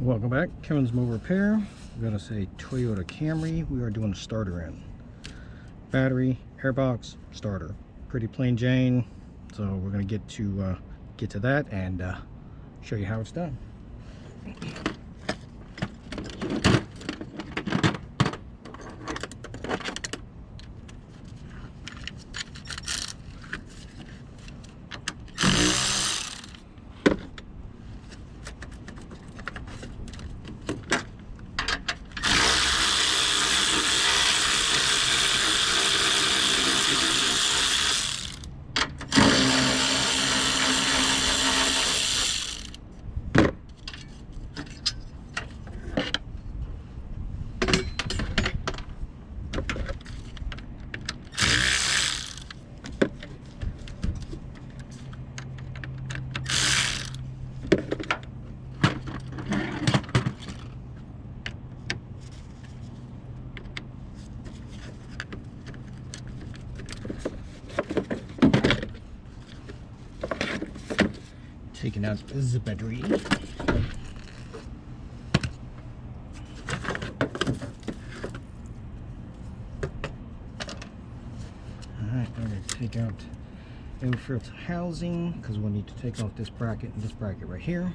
Welcome back, Kevin's Mobile Repair. We're going to say Toyota Camry. We are doing a starter in. Battery, airbox, starter. Pretty plain Jane. So we're going to get to that and show you how it's done. Taking out the battery. Alright, I'm going to take out air filter housing because we'll need to take off this bracket and this bracket right here.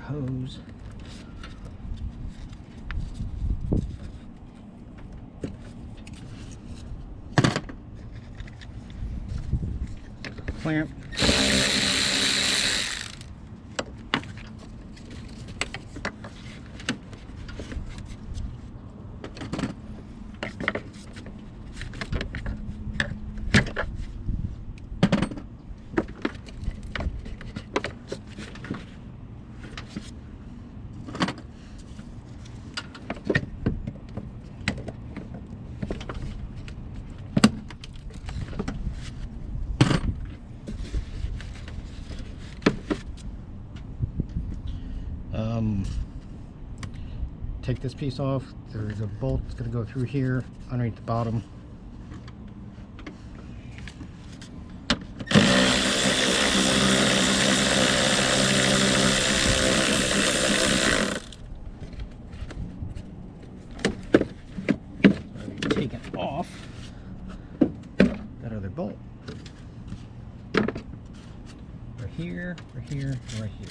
Hose. Clamp. Take this piece off. There's a bolt that's going to go through here underneath the bottom. Take it off that other bolt. Right here, right here, right here.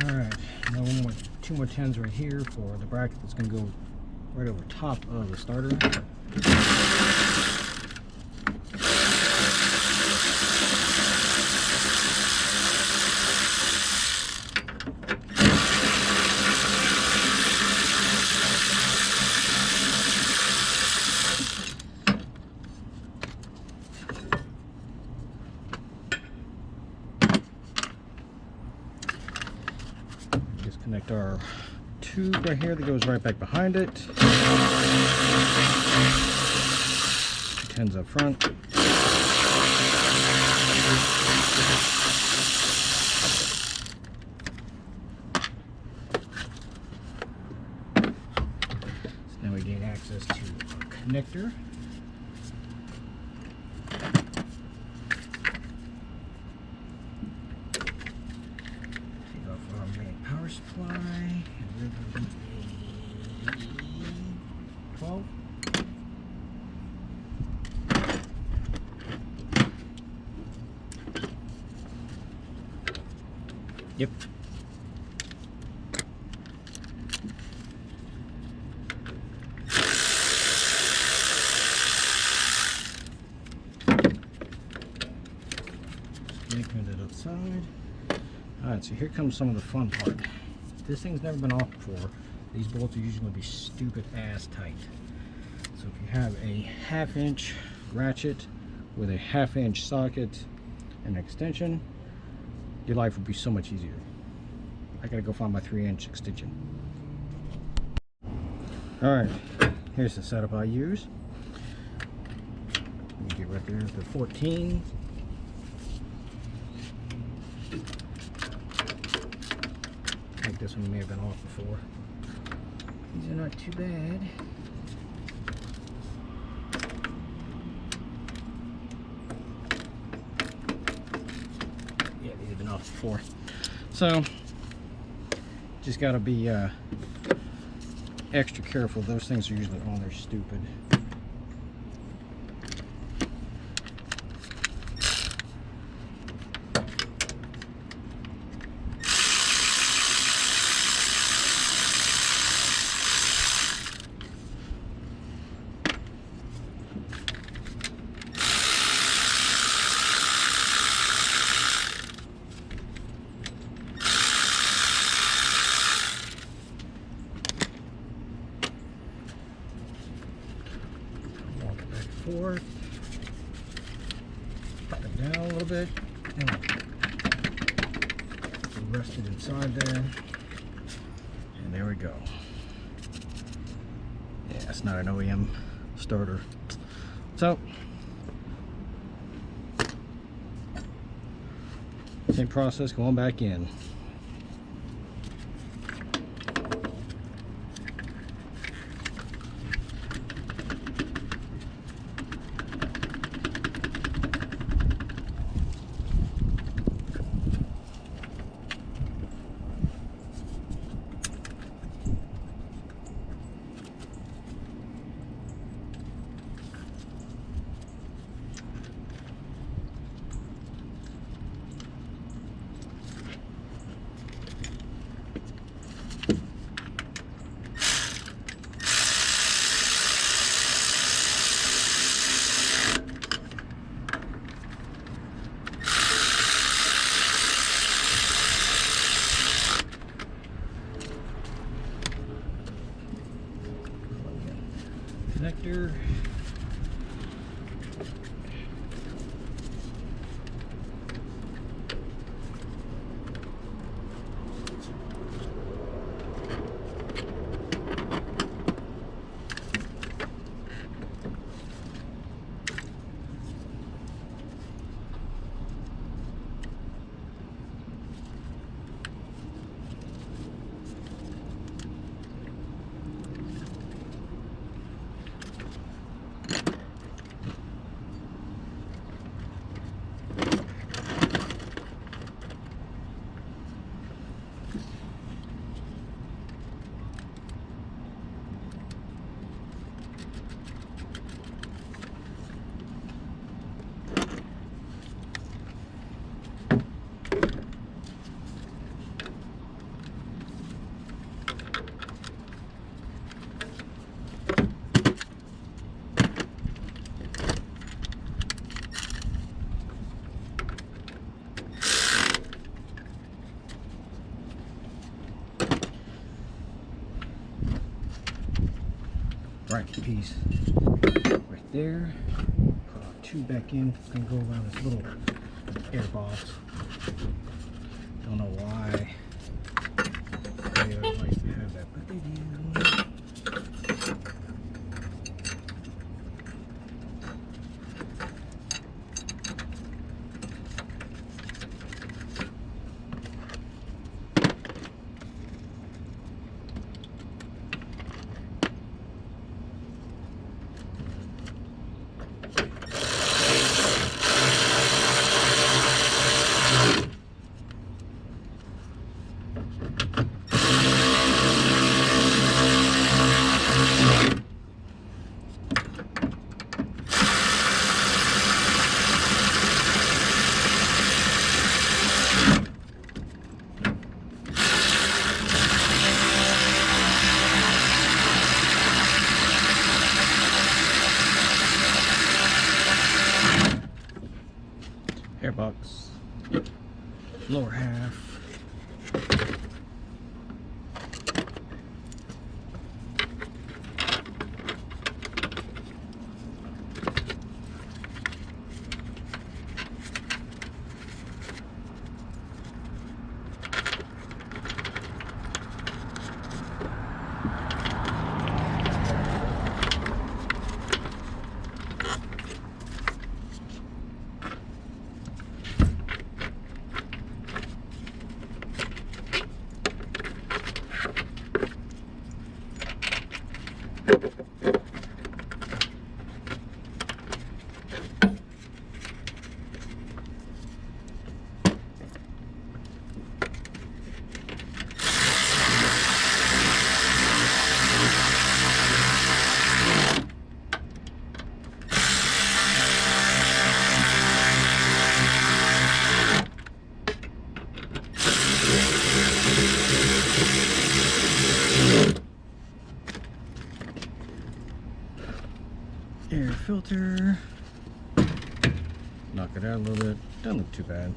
Alright, now two more tens right here for the bracket that's going to go right over top of the starter. Disconnect our tube right here that goes right back behind it. Tens up front. So now we gain access to our connector. Take off our main power supply. And we're going to 12. Yep. Making it outside. Alright, so here comes some of the fun part. This thing's never been off before. These bolts are usually going to be stupid ass tight. So if you have a 1/2 inch ratchet with a 1/2 inch socket and extension, your life would be so much easier. I gotta go find my 3-inch extension. Alright, here's the setup I use. Let me get right there, the 14. I think this one may have been off before. These are not too bad. Yeah, these have been off before. So, just gotta be extra careful. Those things are usually on there stupid. Forth, pop it down a little bit, and rest it inside there, and there we go. Yeah, it's not an OEM starter. So, same process going back in. Connector. Right piece right there. Put our tube back in. It's gonna go around this little air box. Don't know why Toyota likes to have that, but they do. airbox, lower half. Air filter, knock it out a little bit, doesn't look too bad.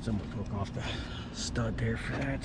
Someone broke off the stud there for that.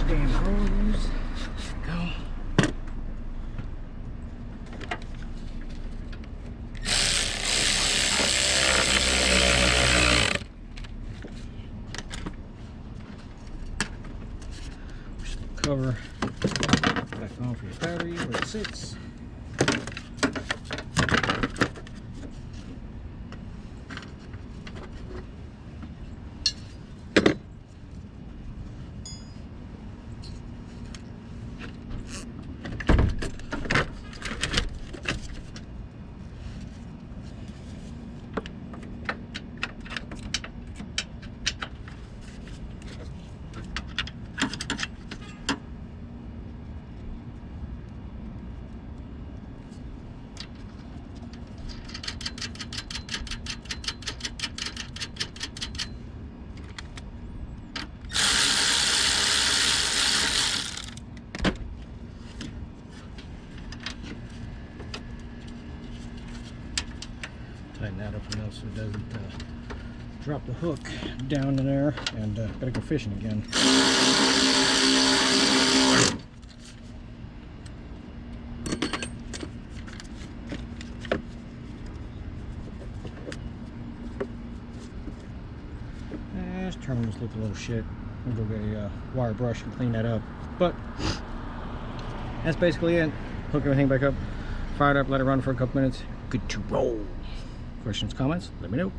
Damn hose. Go. Push the cover back on for your battery where it sits. Tighten that up enough so it doesn't drop the hook down in there, and gotta go fishing again. This terminals look a little shit. I'm gonna go get a wire brush and clean that up. But that's basically it. Hook everything back up, fire it up, let it run for a couple minutes. Good to roll. Questions, comments, let me know.